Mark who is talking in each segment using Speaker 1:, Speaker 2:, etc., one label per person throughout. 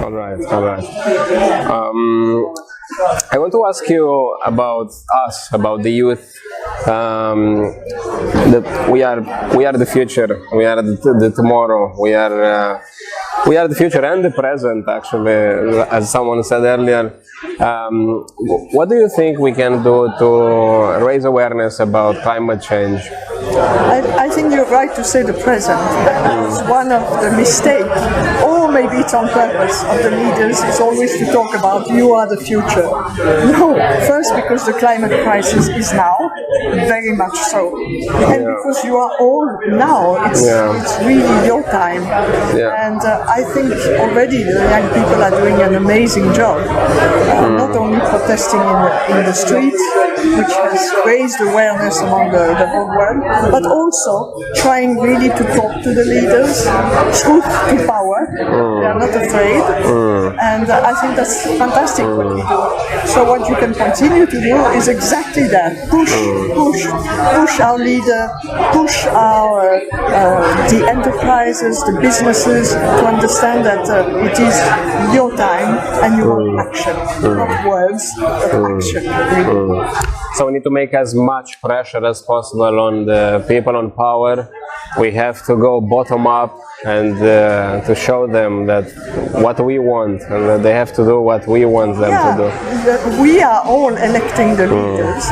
Speaker 1: All right, all right. I want to ask you about us, about the youth. That we are the future. We are the tomorrow. We are the future and the present. Actually, as someone said earlier. What do you think we can do to raise awareness about climate change?
Speaker 2: I think you're right to say the present. That's one of the mistakes, or maybe it's on purpose, of the leaders, is always to talk about you are the future. No, first because the climate crisis is now, very much so. And because you are all now, it's really your time. And I think already the young people are doing an amazing job. Not only protesting in the streets, which has raised awareness among the whole world, but also trying really to talk to the leaders, truth to power. They are not afraid, and I think that's fantastic what you do. So what you can continue to do is exactly that: push our leader, push our the enterprises, the businesses to understand that it is your time and you want action, not words, but action. Really.
Speaker 1: So we need to make as much pressure as possible on the people on power. We have to go bottom up and to show them that what we want, and that they have to do what we want them to do.
Speaker 2: We are all electing the leaders,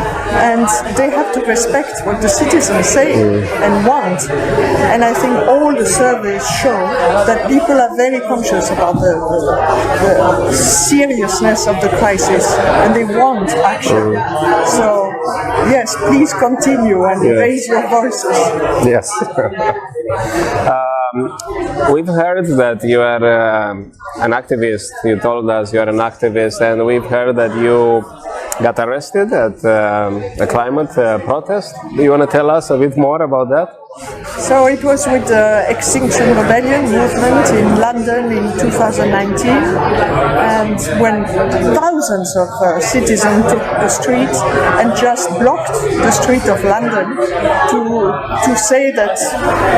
Speaker 2: and they have to respect what the citizens say and want. And I think all the surveys show that people are very conscious about the seriousness of the crisis, and they want action. So, yes, please continue and raise your voices.
Speaker 1: Yes. We've heard that you are an activist. You told us you are an activist, and we've heard that you got arrested at a climate protest. Do you want to tell us a bit more about that?
Speaker 2: So it was with the Extinction Rebellion movement in London in 2019, and when thousands of citizens took the streets and just blocked the street of London to say that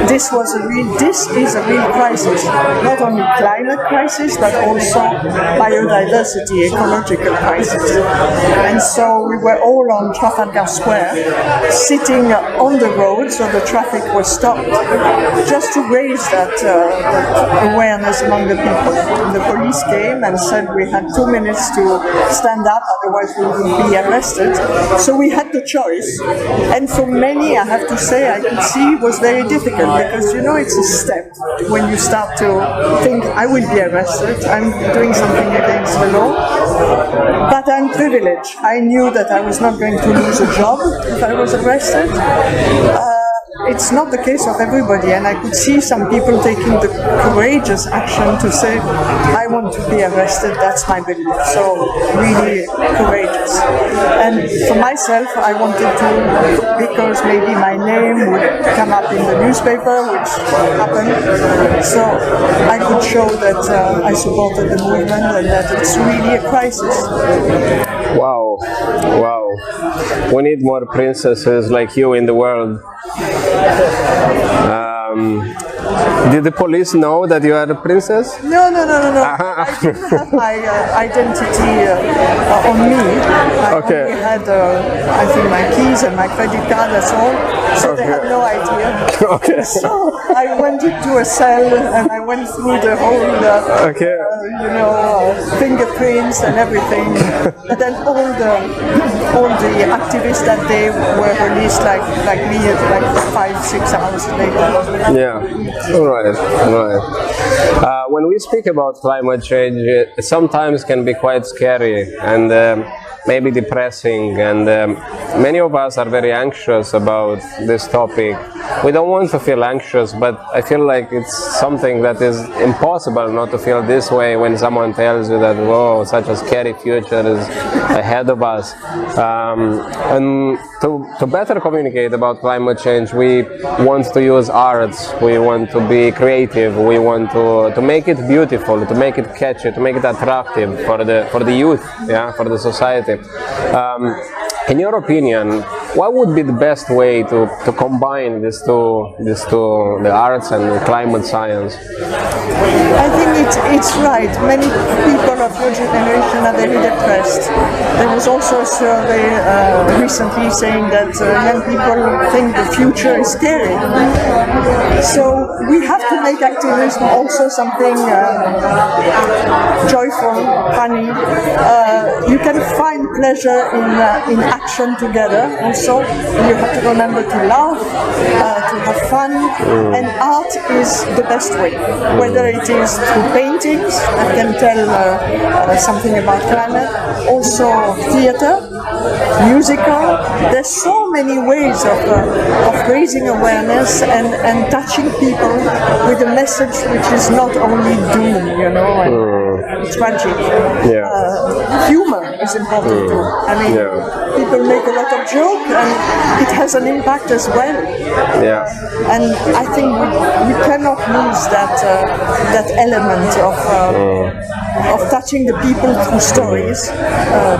Speaker 2: this is a real crisis, not only climate crisis but also biodiversity, ecological crisis. And so we were all on Trafalgar Square, sitting on the road, so the traffic was stopped, just to raise that awareness among the people. The police came and said we had 2 minutes to stand up, otherwise we would be arrested. So we had the choice. And for many, I have to say, I could see it was very difficult, because it's a step when you start to think, I will be arrested, I'm doing something against the law. But I'm privileged. I knew that I was not going to lose a job if I was arrested. It's not the case of everybody, and I could see some people taking the courageous action to say, I want to be arrested, that's my belief. So, really courageous. And for myself, I wanted to, because maybe my name would come up in the newspaper, which happened. So, I could show that I supported the movement and that it's really a crisis.
Speaker 1: Wow, wow. We need more princesses like you in the world. Did the police know that you are a princess?
Speaker 2: No. I didn't have my identity on me. I only had, I think, my keys and my credit card, that's all. So they had no idea. So I went into a cell and I went through the whole, fingerprints and everything. And then all the activists that day were released like me, like 5-6 hours later.
Speaker 1: Yeah. All right. When we speak about climate change, it sometimes can be quite scary and maybe depressing, and many of us are very anxious about this topic. We don't want to feel anxious, but I feel like it's something that is impossible not to feel this way when someone tells you that, whoa, such a scary future is ahead of us. And to better communicate about climate change, we want to use arts, we want to be creative, we want to make it beautiful, to make it catchy, to make it attractive for the youth, for the society. In your opinion, what would be the best way to combine these two, the arts and the climate science?
Speaker 2: I think it's right. Many people of your generation are very depressed. There was also a survey recently saying that young people think the future is scary. So we have to make activism also something joyful, funny. You can find pleasure in action together. Also, you have to remember to laugh, to have fun, and art is the best way. Whether it is through paintings that can tell something about climate, also theater, musical. There's so many ways of raising awareness and touching people with a message which is not only doom, and tragic.
Speaker 1: Yeah.
Speaker 2: Humor is important too. I mean, people make a lot of joke, and it has an impact as well.
Speaker 1: Yeah.
Speaker 2: And I think we cannot lose that element of touching the people through stories,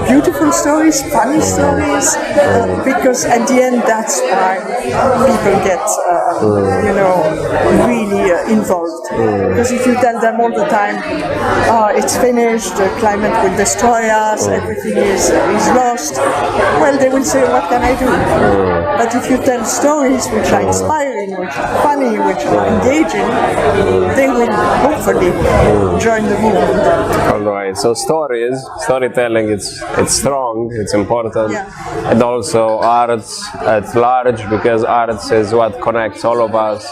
Speaker 2: beautiful stories, funny stories, because at the end that's why people get, really involved. Because if you tell them all the time, it's finished, the climate will destroy us, everything is lost, well, they will say, what can I do? But if you tell stories which are inspiring, which are funny, which are engaging, they will hopefully join the movement.
Speaker 1: All right. So storytelling, it's strong, it's important, and also arts at large, because arts is what connects all of us,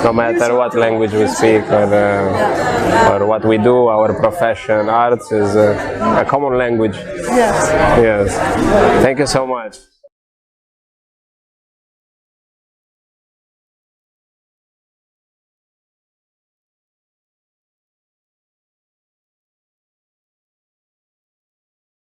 Speaker 1: no matter what language we speak or what we do, our profession. Arts is a common language.
Speaker 2: Yes.
Speaker 1: Yes. Thank you so much.